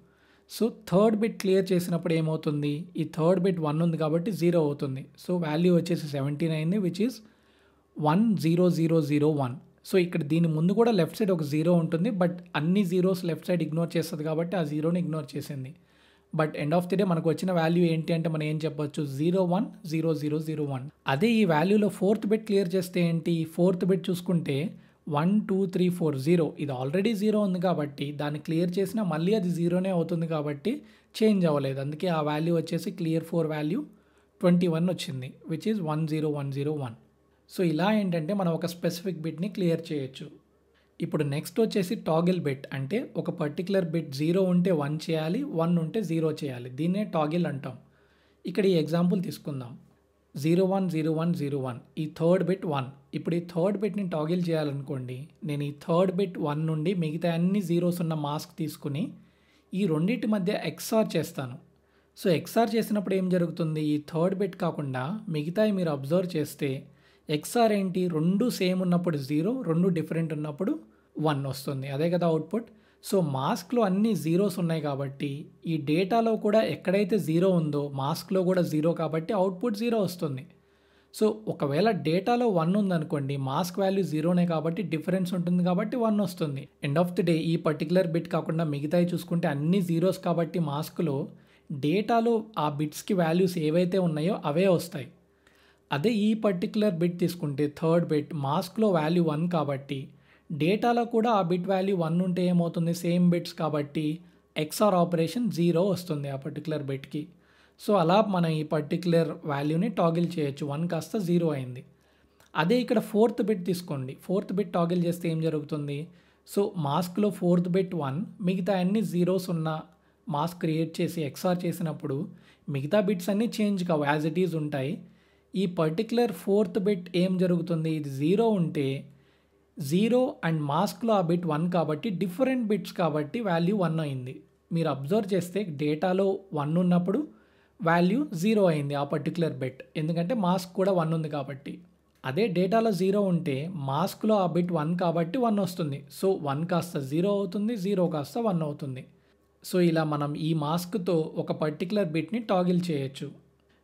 So third bit clear చేసినప్పుడు ఏమవుతుంది, ఈ థర్డ్ బిట్ 1 ఉంది కాబట్టి 0 అవుతుంది. సో వాల్యూ వచ్చేసి 17 అయింది, విచ్ ఈస్ 10001. సో ఇక్కడ దీని ముందు కూడా లెఫ్ట్ సైడ్ ఒక 0 ఉంటుంది, బట్ అన్ని జీరోస్ లెఫ్ట్ సైడ్ ఇగ్నోర్ చేస్తుంది కాబట్టి ఆ 0ని ఇగ్నోర్ చేసింది. But end of the day మనకు వచ్చిన వాల్యూ ఏంటి అంటే మనం ఏం చెప్పొచ్చు, 010001. అదే ఈ వాల్యూలో ఫోర్త్ బిట్ క్లియర్ చేస్తే ఏంటి, ఫోర్త్ బిట్ చూసుకుంటే 1 2 3 4 0, ఇది ఆల్రెడీ 0 ఉంది కాబట్టి దాన్ని క్లియర్ చేసినా మళ్ళీ అది 0నే అవుతుంది కాబట్టి చేంజ్ అవ్వలేదు. అందుకే ఆ వాల్యూ వచ్చేసి క్లియర్ 4 వాల్యూ 21 వచ్చింది, విచ్ ఈజ్ 10101. సో ఇలా ఏంటంటే మనం ఒక స్పెసిఫిక్ బిట్ని క్లియర్ చేయొచ్చు. ఇప్పుడు నెక్స్ట్ వచ్చేసి టాగిల్ బిట్, అంటే ఒక పర్టికులర్ బిట్ 0 ఉంటే 1 చేయాలి, 1 ఉంటే 0 చేయాలి. దీన్నే టాగిల్ అంటాం. ఇక్కడ ఈ ఎగ్జాంపుల్ తీసుకుందాం. 010101 ఈ థర్డ్ బిట్ 1. ఇప్పుడు ఈ థర్డ్ బిట్ని టాగిల్ చేయాలనుకోండి, నేను ఈ థర్డ్ బిట్ 1 నుండి మిగతా అన్ని జీరోస్ ఉన్న మాస్క్ తీసుకుని ఈ రెండింటి మధ్య XOR చేస్తాను. సో XOR చేసినప్పుడు ఏం జరుగుతుంది, ఈ థర్డ్ బిట్ కాకుండా మిగతాయి మీరు అబ్జర్వ్ చేస్తే XOR ఏంటి, రెండు సేమ్ ఉన్నప్పుడు 0, రెండు డిఫరెంట్ ఉన్నప్పుడు 1 వస్తుంది. అదే కదా అవుట్పుట్. సో మాస్క్లో అన్ని జీరోస్ ఉన్నాయి కాబట్టి ఈ డేటాలో కూడా ఎక్కడైతే 0 ఉందో మాస్క్లో కూడా 0 కాబట్టి అవుట్పుట్ 0 వస్తుంది. సో ఒకవేళ డేటాలో 1 ఉందనుకోండి, మాస్క్ వాల్యూ 0నే కాబట్టి డిఫరెన్స్ ఉంటుంది కాబట్టి 1 వస్తుంది. ఎండ్ ఆఫ్ ది డే ఈ పర్టికులర్ బిట్ కాకుండా మిగతాయి చూసుకుంటే అన్ని జీరోస్ కాబట్టి మాస్క్లో డేటాలో ఆ బిట్స్కి వాల్యూస్ ఏవైతే ఉన్నాయో అవే వస్తాయి. అదే ఈ పర్టికులర్ బిట్ తీసుకుంటే థర్డ్ బిట్ మాస్క్లో వాల్యూ 1 కాబట్టి డేటాలో కూడా ఆ బిట్ వాల్యూ 1 ఉంటే ఏమవుతుంది, సేమ్ బిట్స్ కాబట్టి XOR ఆపరేషన్ 0 వస్తుంది ఆ పర్టికులర్ బిట్కి. సో అలా మనం ఈ పర్టికులర్ వాల్యూని టాగిల్ చేయొచ్చు. 1 కాస్త 0 అయింది. అదే ఇక్కడ ఫోర్త్ బిట్ తీసుకోండి. ఫోర్త్ బిట్ టాగిల్ చేస్తే ఏం జరుగుతుంది, సో మాస్క్లో ఫోర్త్ బిట్ 1, మిగతా అన్ని జీరోస్ ఉన్న మాస్క్ క్రియేట్ చేసి XOR చేసినప్పుడు మిగతా బిట్స్ అన్నీ చేంజ్ కావు, యాజ్ ఇట్ ఈజ్ ఉంటాయి. ఈ పర్టికులర్ ఫోర్త్ బిట్ ఏం జరుగుతుంది, ఇది 0 ఉంటే 0 అండ్ మాస్క్లో ఆ బిట్ 1 కాబట్టి డిఫరెంట్ బిట్స్ కాబట్టి వాల్యూ 1 అయింది. మీరు అబ్జర్వ్ చేస్తే డేటాలో 1 ఉన్నప్పుడు వాల్యూ 0 అయింది ఆ పర్టికులర్ బిట్, ఎందుకంటే మాస్క్ కూడా 1 ఉంది కాబట్టి. అదే డేటాలో 0 ఉంటే మాస్క్లో ఆ బిట్ 1 కాబట్టి 1 వస్తుంది. సో 1 కాస్త 0 అవుతుంది, 0 కాస్త 1 అవుతుంది. సో ఇలా మనం ఈ మాస్క్తో ఒక పర్టికులర్ బిట్ని టాగిల్ చేయొచ్చు.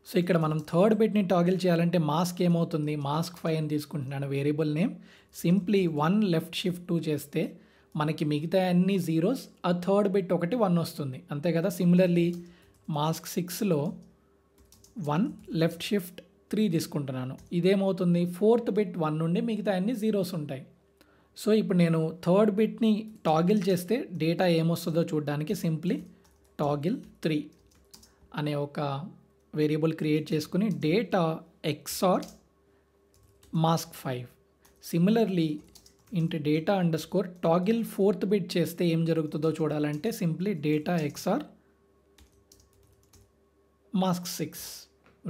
సో ఇక్కడ మనం థర్డ్ బిట్ని టాగిల్ చేయాలంటే మాస్క్ ఏమవుతుంది, మాస్క్ 5 అని తీసుకుంటున్నాను variable name. Simply 1 left shift 2 చేస్తే మనకి మిగతా అన్ని జీరోస్, ఆ థర్డ్ బిట్ ఒకటి 1 వస్తుంది, అంతే కదా. సిమిలర్లీ మాస్క్ 6లో 1 లెఫ్ట్ షిఫ్ట్ 3 తీసుకుంటున్నాను, ఇదేమవుతుంది, ఫోర్త్ బిట్ 1 నుండి మిగతా అన్ని జీరోస్ ఉంటాయి. సో ఇప్పుడు నేను థర్డ్ బిట్ని టాగిల్ చేస్తే డేటా ఏమొస్తుందో చూడడానికి సింప్లీ టాగిల్ 3 అనే ఒక వేరియబుల్ క్రియేట్ చేసుకుని డేటా XOR మాస్క్ 5. సిమిలర్లీ ఇంటి data underscore toggle fourth bit చేస్తే ఏం జరుగుతుందో చూడాలంటే simply data XOR mask 6,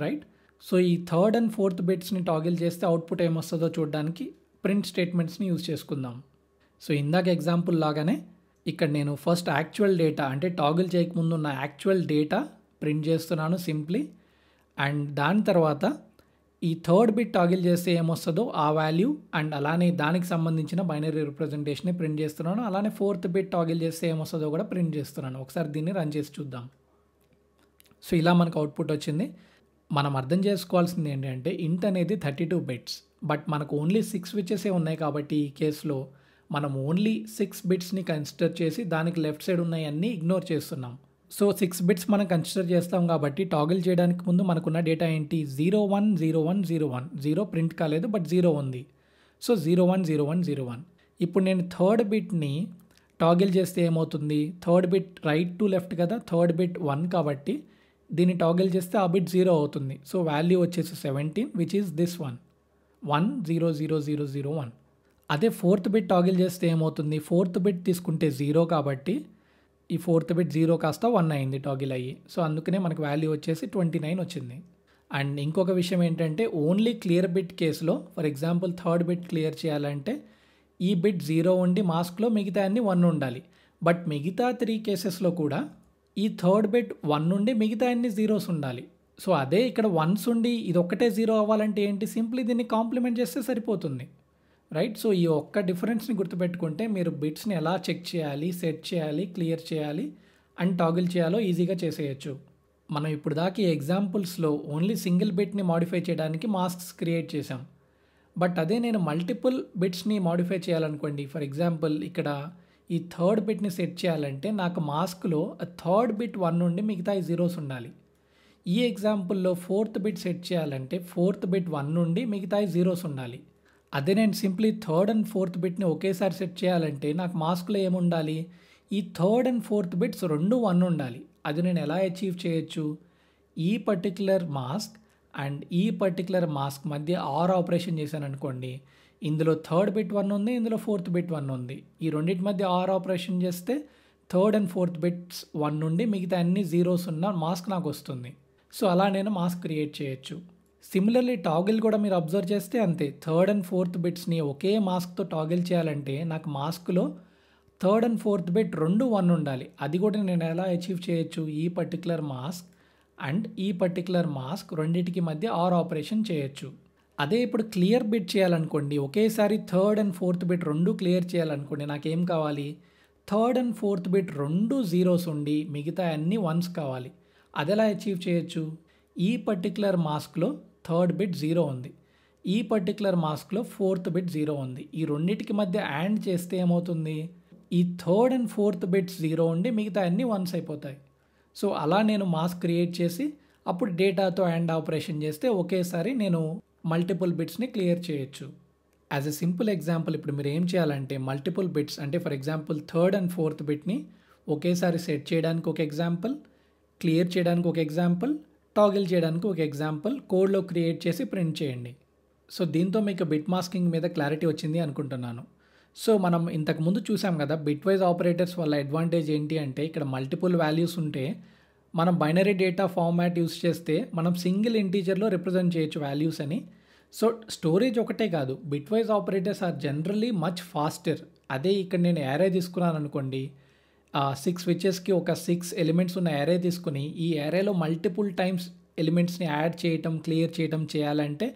right. So ఈ థర్డ్ అండ్ ఫోర్త్ బిట్స్ని టాగిల్ చేస్తే అవుట్పుట్ ఏమొస్తుందో చూడడానికి ప్రింట్ స్టేట్మెంట్స్ని యూజ్ చేసుకుందాం. సో ఇందాక ఎగ్జాంపుల్ లాగానే ఇక్కడ నేను ఫస్ట్ యాక్చువల్ డేటా అంటే టాగిల్ చేయకముందు ఉన్న యాక్చువల్ డేటా ప్రింట్ చేస్తున్నాను సింప్లీ, అండ్ దాని తర్వాత ఈ థర్డ్ బిట్ టాగిల్ చేస్తే ఏమొస్తుందో ఆ వాల్యూ అండ్ అలానే దానికి సంబంధించిన బైనరీ రిప్రజెంటేషన్ని ప్రింట్ చేస్తున్నాను. అలానే ఫోర్త్ బిట్ టాగిల్ చేస్తే ఏమొస్తుందో కూడా ప్రింట్ చేస్తున్నాను. ఒకసారి దీన్ని రన్ చేసి చూద్దాం. సో ఇలా మనకు అవుట్పుట్ వచ్చింది. మనం అర్థం చేసుకోవాల్సింది ఏంటంటే ఇంట్ అనేది 32 బిట్స్, బట్ మనకు ఓన్లీ 6 స్విచెసే ఉన్నాయి కాబట్టి ఈ కేసులో మనం ఓన్లీ 6 బిట్స్ని కన్సిడర్ చేసి దానికి లెఫ్ట్ సైడ్ ఉన్నాయన్నీ ఇగ్నోర్ చేస్తున్నాం. సో 6 బిట్స్ మనం కన్సిడర్ చేస్తాం కాబట్టి టాగిల్ చేయడానికి ముందు మనకున్న డేటా ఏంటి, 010101. 0 ప్రింట్ కాలేదు బట్ 0 ఉంది. సో 010101. ఇప్పుడు నేను థర్డ్ బిట్ని టాగిల్ చేస్తే ఏమవుతుంది, third bit right to left కదా, థర్డ్ బిట్ 1 కాబట్టి దీన్ని టాగిల్ చేస్తే ఆ బిట్ 0 అవుతుంది. సో వాల్యూ వచ్చేసి 17 విచ్ ఈస్ దిస్ 1100001. అదే ఫోర్త్ బిట్ టాగిల్ చేస్తే ఏమవుతుంది, ఫోర్త్ బిట్ తీసుకుంటే 0 కాబట్టి ఈ ఫోర్త్ బిట్ 0 కాస్త 1 అయింది టాగిల్ అయ్యి. సో అందుకనే మనకు వాల్యూ వచ్చేసి 29 వచ్చింది. అండ్ ఇంకొక విషయం ఏంటంటే ఓన్లీ క్లియర్ బిట్ కేసులో for example third bit clear చేయాలంటే ఈ బిట్ 0 ఉండి మాస్క్లో మిగతా అన్ని 1 ఉండాలి. బట్ మిగతా 3 కేసెస్లో కూడా ఈ థర్డ్ బిట్ 1 నుండి మిగతా అన్ని జీరోస్ ఉండాలి. సో అదే ఇక్కడ 1s ఉండి ఇది ఒక్కటే 0 అవ్వాలంటే ఏంటి, సింప్లీ దీన్ని కాంప్లిమెంట్ చేస్తే సరిపోతుంది, రైట్. సో ఈ ఒక్క డిఫరెన్స్ని గుర్తుపెట్టుకుంటే మీరు బిట్స్ని ఎలా చెక్ చేయాలి, సెట్ చేయాలి, క్లియర్ చేయాలి అండ్ టాగిల్ చేయాలో ఈజీగా చేసేయచ్చు. మనం ఇప్పుడు దాకా ఈ ఎగ్జాంపుల్స్లో ఓన్లీ సింగిల్ బిట్ని మాడిఫై చేయడానికి మాస్క్స్ క్రియేట్ చేసాం. బట్ అదే నేను మల్టిపుల్ బిట్స్ని మాడిఫై చేయాలనుకోండి, ఫర్ ఎగ్జాంపుల్ ఇక్కడ ఈ థర్డ్ బిట్ని సెట్ చేయాలంటే నాకు మాస్క్లో థర్డ్ బిట్ 1 నుండి మిగతా జీరోస్ ఉండాలి. ఈ ఎగ్జాంపుల్లో ఫోర్త్ బిట్ సెట్ చేయాలంటే ఫోర్త్ బిట్ 1 నుండి మిగతా జీరోస్ ఉండాలి. అదే నేను సింప్లీ థర్డ్ అండ్ ఫోర్త్ బిట్ని ఒకేసారి సెట్ చేయాలంటే నాకు మాస్క్లో ఏముండాలి, ఈ థర్డ్ అండ్ ఫోర్త్ బిట్స్ రెండు 1 ఉండాలి. అది నేను ఎలా అచీవ్ చేయొచ్చు, ఈ పర్టికులర్ మాస్క్ అండ్ ఈ పర్టికులర్ మాస్క్ మధ్య ఆర్ ఆపరేషన్ చేశాను అనుకోండి, ఇందులో థర్డ్ బిట్ 1 ఉంది, ఇందులో ఫోర్త్ బిట్ 1 ఉంది. ఈ రెండిటి మధ్య ఆర్ ఆపరేషన్ చేస్తే థర్డ్ అండ్ ఫోర్త్ బిట్స్ 1 నుండి మిగతా అన్ని జీరోస్ ఉన్న మాస్క్ నాకు వస్తుంది. సో అలా నేను మాస్క్ క్రియేట్ చేయొచ్చు. సిమిలర్లీ టాగిల్ కూడా మీరు అబ్జర్వ్ చేస్తే అంతే. థర్డ్ అండ్ ఫోర్త్ బిట్స్ని ఒకే మాస్క్తో టాగిల్ చేయాలంటే నాకు మాస్క్లో థర్డ్ అండ్ ఫోర్త్ బిట్ 1 ఉండాలి. అది కూడా నేను ఎలా అచీవ్ చేయొచ్చు? ఈ పర్టికులర్ మాస్క్ అండ్ ఈ పర్టికులర్ మాస్క్ రెండింటికి మధ్య ఆర్ ఆపరేషన్ చేయొచ్చు. అదే ఇప్పుడు క్లియర్ బిట్ చేయాలనుకోండి, ఒకేసారి third and fourth bit 2 clear చేయాలనుకోండి, నాకేం కావాలి? Third and fourth bit 2 zeros ఉండి మిగతా అన్ని 1s కావాలి. అది ఎలా అచీవ్ చేయొచ్చు? ఈ పర్టికులర్ మాస్క్లో థర్డ్ బిట్ 0 ఉంది, ఈ పర్టికులర్ మాస్క్లో ఫోర్త్ బిట్ 0 ఉంది. ఈ రెండింటికి మధ్య యాడ్ చేస్తే ఏమవుతుంది? ఈ థర్డ్ అండ్ ఫోర్త్ బిట్స్ 0 ఉండి మిగతా అన్ని 1s అయిపోతాయి. సో అలా నేను మాస్క్ క్రియేట్ చేసి అప్పుడు డేటాతో యాడ్ ఆపరేషన్ చేస్తే ఒకేసారి నేను మల్టిపుల్ బిట్స్ని క్లియర్ చేయొచ్చు. యాజ్ ఎ సింపుల్ ఎగ్జాంపుల్ ఇప్పుడు మీరు ఏం చేయాలంటే మల్టిపుల్ బిట్స్ అంటే for example third and fourth బిట్ని ఒకేసారి సెట్ చేయడానికి ఒక ఎగ్జాంపుల్, క్లియర్ చేయడానికి ఒక ఎగ్జాంపుల్, టాగిల్ చేయడానికి ఒక ఎగ్జాంపుల్ కోడ్లో క్రియేట్ చేసి ప్రింట్ చేయండి. సో దీంతో మీకు బిట్ మాస్కింగ్ మీద క్లారిటీ వచ్చింది అనుకుంటున్నాను. సో మనం ఇంతకుముందు చూసాం కదా బిట్ వైజ్ ఆపరేటర్స్ వల్ల అడ్వాంటేజ్ ఏంటి అంటే ఇక్కడ మల్టిపుల్ వాల్యూస్ ఉంటే మనం బైనరీ డేటా ఫార్మాట్ యూస్ చేస్తే మనం సింగిల్ ఇంటీజర్లో రిప్రజెంట్ చేయొచ్చు వాల్యూస్ అని. సో స్టోరేజ్ ఒకటే కాదు, bitwise operators are generally much faster. అదే ఇక్కడ నేను యారే తీసుకున్నాను అనుకోండి, 6 స్విచెస్కి ఒక 6 ఎలిమెంట్స్ ఉన్న యారే తీసుకుని ఈ యారేలో మల్టిపుల్ టైమ్స్ ఎలిమెంట్స్ని యాడ్ చేయటం, క్లియర్ చేయటం చేయాలంటే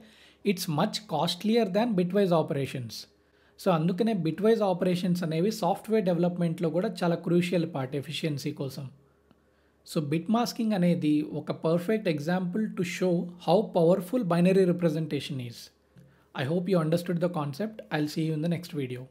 it's much costlier than bit wise operations. So అందుకనే బిట్ వైజ్ ఆపరేషన్స్ అనేవి సాఫ్ట్వేర్ డెవలప్మెంట్లో కూడా చాలా క్రూషియల్ పార్ట్ ఎఫిషియన్సీ కోసం. సో బిట్ మాస్కింగ్ అనేది ఒక perfect example to show how powerful binary representation is. I hope you understood the concept. I'll see you in the next video.